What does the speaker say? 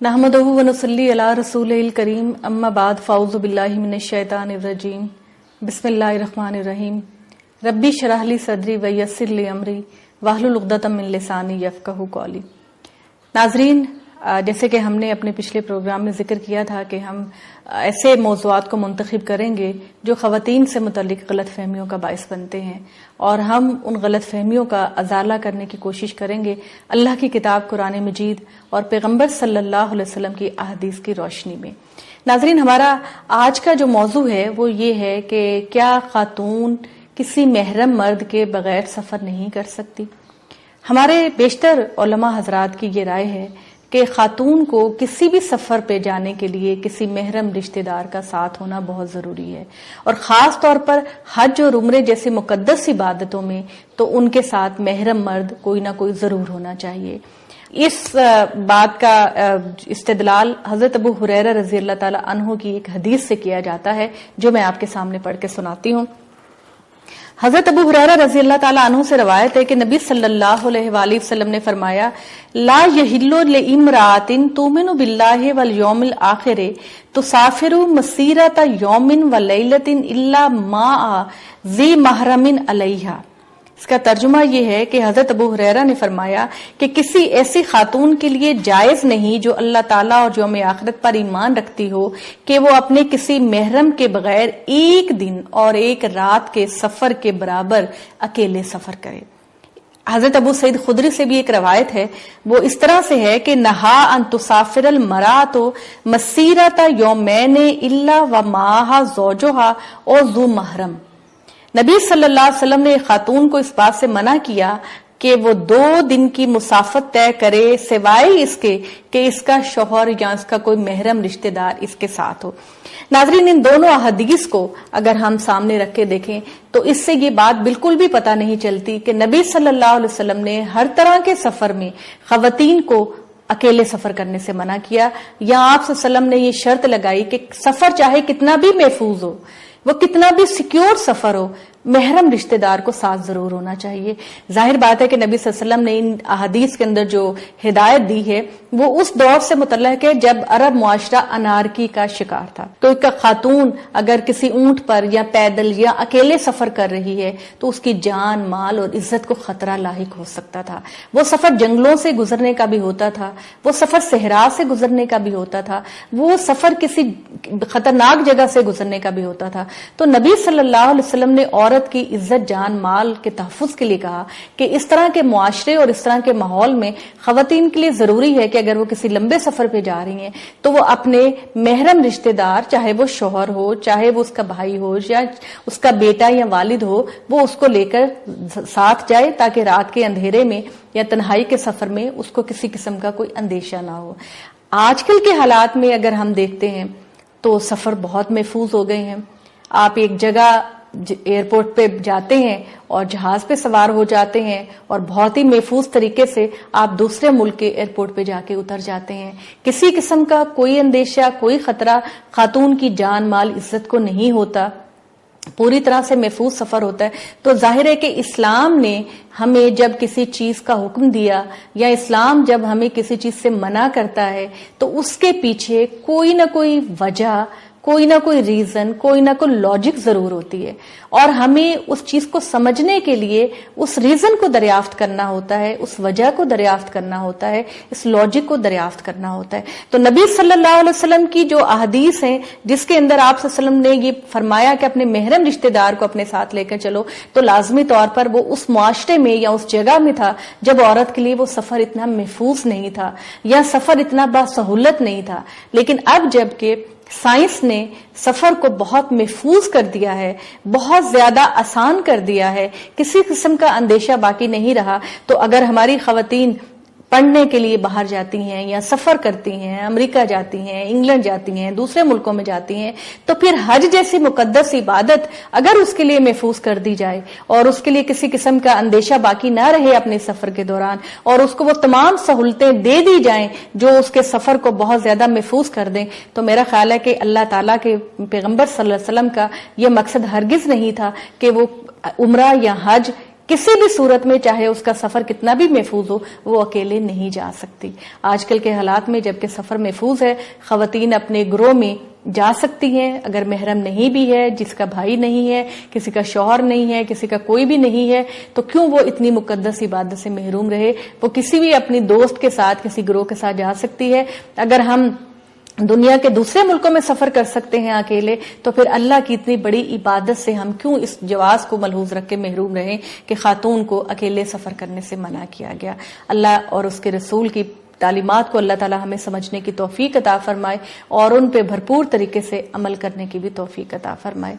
नहमदुहु व नुसल्ली अला रसूलिल करीम अम्मा बाद फ़ाऊज़ु बिल्लाहि मिनश शैतानिर रजीम बिस्मिल्लाहिर रहमानिर रहीम रब्बी शरह ली सदरी व यस्सिर ली अमरी वहलुल उक़दतम मिन लिसानी यफ़क़हू क़ौली। नाज़रीन, जैसे कि हमने अपने पिछले प्रोग्राम में जिक्र किया था कि हम ऐसे मौज़ूआत को मुंतखब करेंगे जो ख़वातीन से मुतल्लिक़ गलत फहमियों का बाइस बनते हैं और हम उन गलत फहमियों का अज़ाला करने की कोशिश करेंगे अल्लाह की किताब कुरान मजीद और पैगम्बर सल्लल्लाहु अलैहि वसल्लम की अहदीस की रोशनी में। नाज़रीन, हमारा आज का जो मौजू है वो ये है कि क्या खातून किसी महरम मर्द के बगैर सफ़र नहीं कर सकती। हमारे बेशतर उलमा हजरात की ये राय है कि खातून को किसी भी सफर पे जाने के लिए किसी महरम रिश्तेदार का साथ होना बहुत जरूरी है और खास तौर पर हज और उम्रे जैसी मुकद्दस इबादतों में तो उनके साथ महरम मर्द कोई ना कोई जरूर होना चाहिए। इस बात का इस्तेदलाल हजरत अबू हुरैरा रज़ी अल्लाह ताला अन्हु की एक हदीस से किया जाता है जो मैं आपके सामने पढ़ के सुनाती हूँ। हजरत अबू हुरैरा रज़ी अल्लाह ताला अन्हु से रवायत है कि नबी सल्लल्लाहु अलैहि वसल्लम ने फरमाया, ला यहिल्लु लिइम्रातिन तुमिनु बिल्लाहि वल यौमिल आखिर तुसाफिरु मसीरता यौमिन व लैलतिन इल्ला मा'a ज़ी महरमिन अलैहा। इसका तर्जुमा ये है कि हजरत अबू हुरैरा ने फरमाया कि किसी ऐसी खातून के लिए जायज नहीं जो अल्लाह ताला और यौम आखिरत पर ईमान रखती हो कि वो अपने किसी महरम के बगैर एक दिन और एक रात के सफर के बराबर अकेले सफर करे। हजरत अबू सईद खुदरी से भी एक रवायत है, वो इस तरह से है कि नहा अन तुसाफिरल मरातो मसीरता यौमैने इल्ला व माहा ज़ौजुहा और ज़ू महरम। नबी सल्लल्लाहु अलैहि वसल्लम ने खातून को इस बात से मना किया कि वो 2 दिन की मुसाफत तय करे सिवाय इसके कि इसका शौहर या इसका कोई महरम रिश्तेदार इसके साथ हो। नाज़रीन, इन दोनों अहदीस को अगर हम सामने रख के देखें तो इससे ये बात बिल्कुल भी पता नहीं चलती कि नबी सल्लल्लाहु अलैहि वसल्लम ने हर तरह के सफर में खवातीन को अकेले सफर करने से मना किया या आप सल्लम ने ये शर्त लगाई कि सफर चाहे कितना भी महफूज हो, वो कितना भी सिक्योर सफर हो, महरम रिश्तेदार को साथ जरूर होना चाहिए। जाहिर बात है कि नबी सल्लल्लाहु अलैहि वसल्लम ने इन अहादीस के अंदर जो हिदायत दी है वो उस दौर से मुतल्लिक है जब अरब मुआशरा अनारकी का शिकार था। तो एक खातून अगर किसी ऊंट पर या पैदल या अकेले सफर कर रही है तो उसकी जान, माल और इज्जत को खतरा लाहिक हो सकता था। वो सफर जंगलों से गुजरने का भी होता था, वो सफर सहरा से गुजरने का भी होता था, वो सफर किसी खतरनाक जगह से गुजरने का भी होता था। तो नबी सल्लल्लाहु अलैहि वसल्लम ने औरत की इज्जत, जान, माल के तहफ्फुज के लिए कहा कि इस तरह के मुआशरे और इस तरह के माहौल में खवातीन के लिए जरूरी है कि अगर वो किसी लंबे सफर पे जा रही हैं तो वो अपने महरम रिश्तेदार, चाहे वो शौहर हो, चाहे वो उसका भाई हो या उसका बेटा या वालिद हो, वो उसको लेकर साथ जाए ताकि रात के अंधेरे में या तन्हाई के सफर में उसको किसी किस्म का कोई अंदेशा ना हो। आजकल के हालात में अगर हम देखते हैं तो सफर बहुत महफूज हो गए हैं। आप एक जगह एयरपोर्ट पे जाते हैं और जहाज पे सवार हो जाते हैं और बहुत ही महफूज तरीके से आप दूसरे मुल्क के एयरपोर्ट पे जाके उतर जाते हैं। किसी किस्म का कोई अंदेशा, कोई खतरा खातून की जान, माल, इज्जत को नहीं होता, पूरी तरह से महफूज सफर होता है। तो जाहिर है कि इस्लाम ने हमें जब किसी चीज का हुक्म दिया या इस्लाम जब हमें किसी चीज से मना करता है तो उसके पीछे कोई ना कोई वजह, कोई ना कोई रीजन, कोई ना कोई लॉजिक जरूर होती है और हमें उस चीज को समझने के लिए उस रीजन को दरियाफ्त करना होता है, उस वजह को दरियाफ्त करना होता है, इस लॉजिक को दरियाफ्त करना होता है। तो नबी सल्लल्लाहु अलैहि वसल्लम की जो अहदीस हैं जिसके अंदर आप सल्लम ने ये फरमाया कि अपने महरम रिश्तेदार को अपने साथ लेकर चलो, तो लाजमी तौर पर वो उस मुआशरे में या उस जगह में था जब औरत के लिए वो सफर इतना महफूज नहीं था या सफर इतना बासहूलत नहीं था। लेकिन अब जबकि साइंस ने सफर को बहुत महफूज कर दिया है, बहुत ज्यादा आसान कर दिया है, किसी किस्म का अंदेशा बाकी नहीं रहा, तो अगर हमारी खवातीन पढ़ने के लिए बाहर जाती हैं या सफर करती हैं, अमेरिका जाती हैं, इंग्लैंड जाती हैं, दूसरे मुल्कों में जाती हैं, तो फिर हज जैसी मुकद्दस इबादत अगर उसके लिए महफूज कर दी जाए और उसके लिए किसी किस्म का अंदेशा बाकी ना रहे अपने सफर के दौरान और उसको वो तमाम सहूलतें दे दी जाएं जो उसके सफर को बहुत ज्यादा महफूज कर दें, तो मेरा ख्याल है कि अल्लाह ताला के पैगम्बर सल्लल्लाहु अलैहि वसल्लम का यह मकसद हरगिज नहीं था कि वो उम्रा या हज کسی بھی صورت میں چاہے اس کا سفر کتنا بھی محفوظ ہو وہ اکیلے نہیں جا سکتی۔ آج کل کے حالات میں جبکہ سفر محفوظ ہے، خواتین اپنے گروہ میں جا سکتی ہیں، اگر محرم نہیں بھی ہے، جس کا بھائی نہیں ہے، کسی کا شوہر نہیں ہے، کسی کا کوئی بھی نہیں ہے، تو کیوں وہ اتنی مقدس عبادت سے محروم رہے؟ وہ کسی بھی اپنی دوست کے ساتھ، کسی گروہ کے ساتھ جا سکتی ہے۔ اگر ہم دنیا کے دوسرے ملکوں میں سفر کر سکتے ہیں اکیلے، تو پھر اللہ کی اتنی بڑی عبادت سے ہم کیوں اس جواز کو ملحوظ رکھ کے محروم رہیں کہ خاتون کو اکیلے سفر کرنے سے منع کیا گیا؟ اللہ اور اس کے رسول کی تعلیمات کو اللہ تعالی ہمیں سمجھنے کی توفیق عطا فرمائے اور ان پہ بھرپور طریقے سے عمل کرنے کی بھی توفیق عطا فرمائے۔